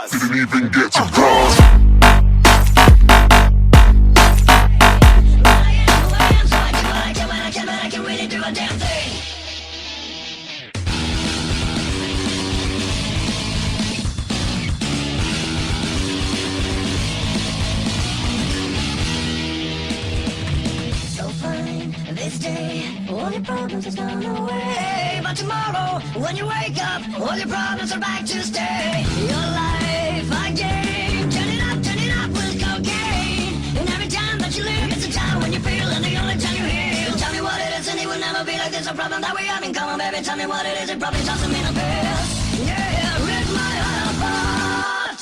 pause. Didn't even get to pause. This day, all your problems are gone away. But tomorrow, when you wake up, all your problems are back to stay. Your life again, turn it up with cocaine. And every time that you live, it's a time when you feel, and the only time you heal. Tell me what it is, and it will never be like this. A problem that we have in common, baby. Tell me what it is, it probably doesn't mean a bit. Yeah, rip my heart apart.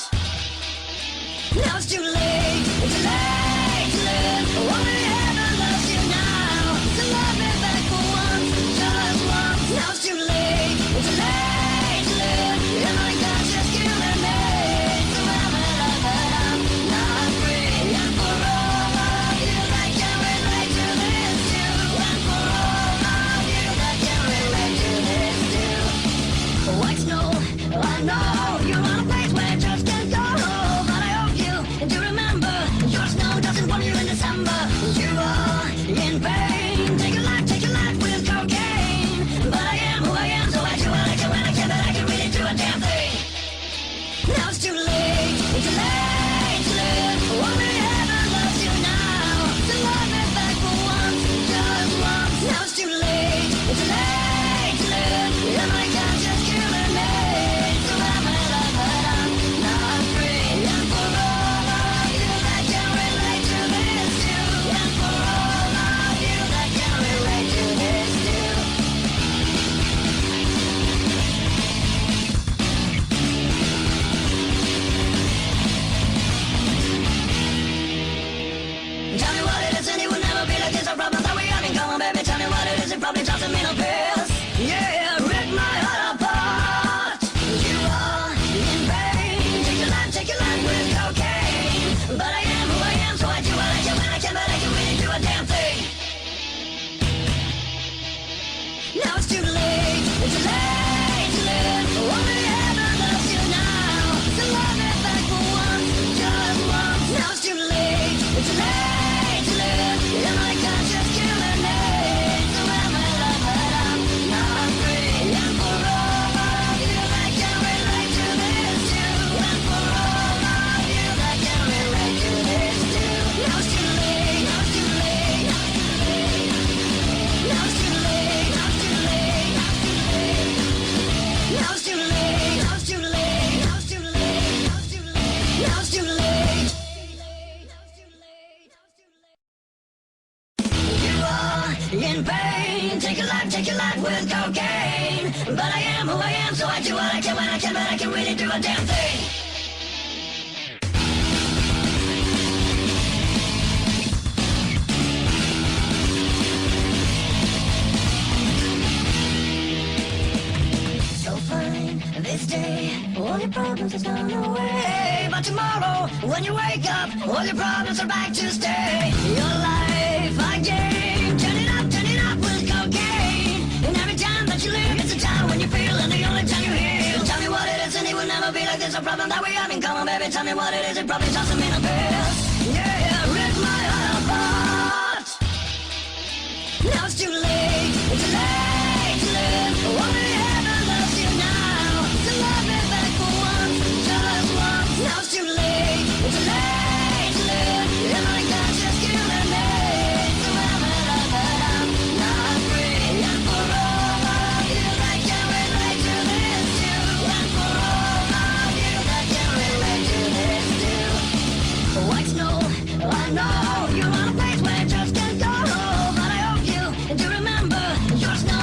Now it's too late, it's too late to live. Only heaven loves you now. So love me back for once, just once. Now it's too late, it's too late to live. And my conscience killing me. So I'm not free. And for all of you that can relate to this too. And for all of you that can relate to this too. White snow, I know you're on a place where you just can't go. But I hope you do remember, your snow doesn't warm you in December. You are in pain. Take a life with cocaine. But I am who I am, so I do what I can when I can, but I can really do a damn thing. Now it's too late, it's too late to live. Only heaven loves you now. So love me back for once, just once. Now it's too late, it's too late to live. And my conscience killing me. So I'm alive, but I'm not free. And for all of you that can relate to this too. And for all of you that can relate to this too. Tell me what it is, and it will never be like this. A problem that we have in common, baby. Tell me what it is, it probably doesn't mean a piss. Yeah, rip my heart apart. You are in pain. Take your life with cocaine. But I am who I am, so I do what I can when I can, but I can really do a damn thing. Now it's too late, it's too late to live. Only heaven loves you now. So love me back for once, just once. Now it's too late, it's too late to live. And my conscience killing me. So I'm alive, but I'm not free. And for all of you that can relate to this too. And for all of you that can relate to this too. Now it's too late, now it's too late, now it's too late, now it's too late, now it's too late, now it's too late, now it's too late, now it's too late, now it's too late. You are in pain. Take your life with cocaine. But I am who I am, so I do what I can when I can, but I can really do a damn thing. So fine, this day, all your problems are gone away. But tomorrow, when you wake up, all your problems are back to stay. Your life again, turn it up with cocaine. And every time that you live, it's a time when you feel, and the only time you heal. Tell me what it is, and it will never be like this. A problem that we have in common, baby. Tell me what it is, it probably doesn't mean a bit. Yeah, rip my heart apart. Now it's too late, it's too late to live. Only heaven loves you now. So love me back for once, just once. Now it's too late, it's too late to live. And my conscience killing me. So I'm alive, but I'm not free. And for all of you that can relate to this too. And for all of you that can relate to this too. White snow, I know you're on a place where you just can't go. But I hope you do remember, your snow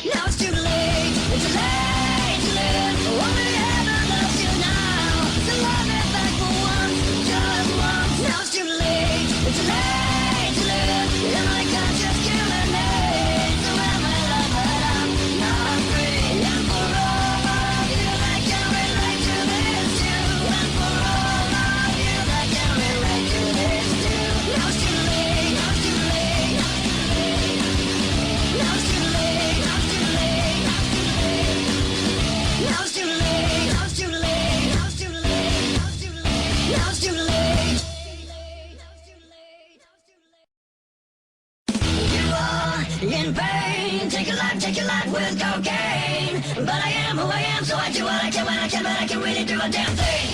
Now it's too late. It's too late to live. Only heaven loves you now. So love me back for once, just once. Now it's too late. It's too late to live. And I can't just kill a name. So am I love, but I'm not free. And for all of you that can relate to this too. And for all of you that can relate to this too. Now it's too late. Now it's too late. Now it's too late. Now it's too late. Now it's too late. Now it's too late. Now it's too late. Now it's too late. Now it's too late. You are in pain. Take your life with cocaine. But I am who I am, so I do what I can when I can, but I can really do a damn thing.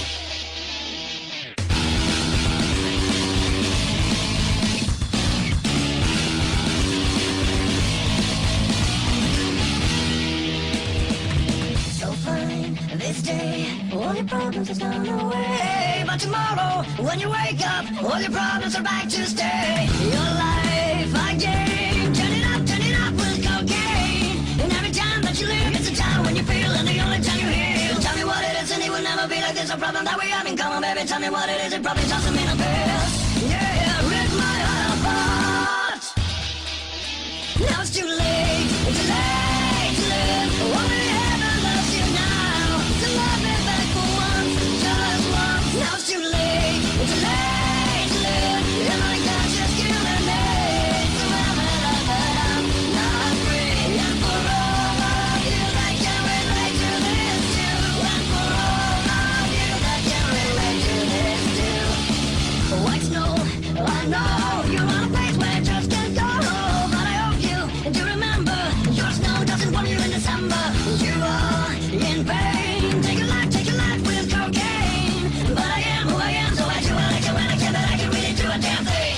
So fine, this day, all your problems have gone away. But tomorrow, when you wake up, all your problems are back to stay. Your life again, turn it up with cocaine. And every time that you live, it's a time when you feel, and the only time you heal. Tell me what it is, and it will never be like this. A problem that we have in common, baby. Tell me what it is, it probably doesn't mean a bit. Yeah, rip my heart apart. Now it's too late. It's too late to live. Only heaven loves you now. So love me back for once, just once. Now it's too late. It's too late to live. And I can't just kill a name. So am I love, but I'm not free. And for all of you that can relate to this too. And for all of you that can relate to this too. White snow, I know you're on a place where it just can't go. But I hope you do remember, your snow doesn't warm you in December. You are in pain. Take your life with cocaine. But I am who I am, so I do what I can when I can, but I can really do a damn thing.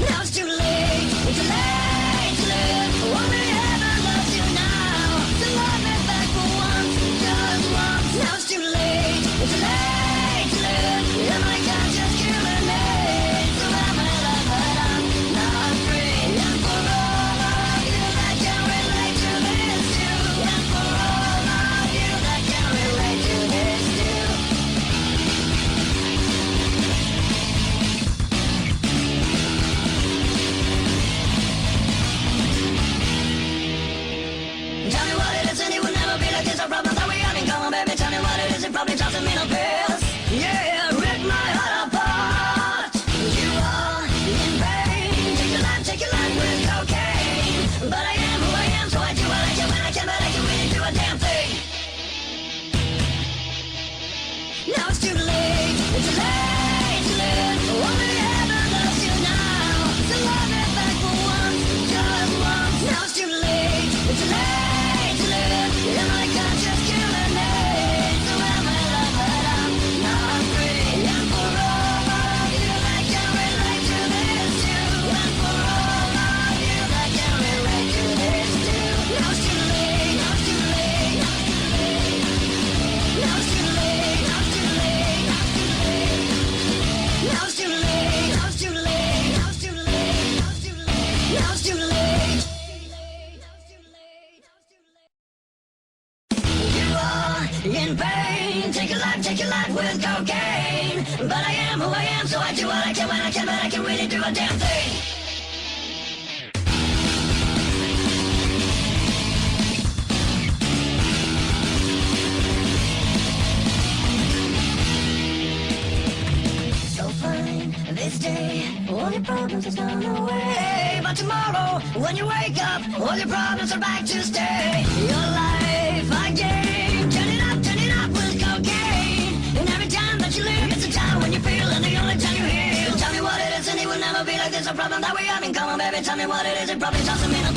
Now it's too late. It's too late to live. Only heaven loves you now. So love me back for once, just once. Now it's too late. It's too late to live. And I can't just kill a name. So am I love, but I'm not free. And for all of you that can relate to this too. And for all of you that can relate to this too. Tell me what it is, and it will never be like this. A problem that we have in common, baby. Tell me what it is, it probably doesn't mean a piss. Yeah, rip my heart apart. You are in pain. Take your life with cocaine. But I am who I am, so I do what I can when I can, but I can really do a damn thing. Now it's too late. It's too late to live. Only heaven loves you now. So love me back for once, just once. Now it's too late. It's too late to live. And I can't just kill a name. So am I love, but I'm not free. And for all of you that can relate to this too. And for all of you that can relate to this too. Now it's too late. Now it's too late. Now it's too late. Now it's too late. Now it's too late. Now it's too late. Now it's too late. Now it's too late. Now it's too late. You are in pain. Take your life with cocaine. But I am who I am, so I do what I can when I can, but I can really do a damn thing. So fine, this day, all your problems have gone away. But tomorrow, when you wake up, all your problems are back to stay. Your life again, turn it up with cocaine. And every time that you live, it's a time when you feel, and the only time you heal. Tell me what it is, and it will never be like this. A problem that we have in common, baby. Tell me what it is, it probably doesn't mean a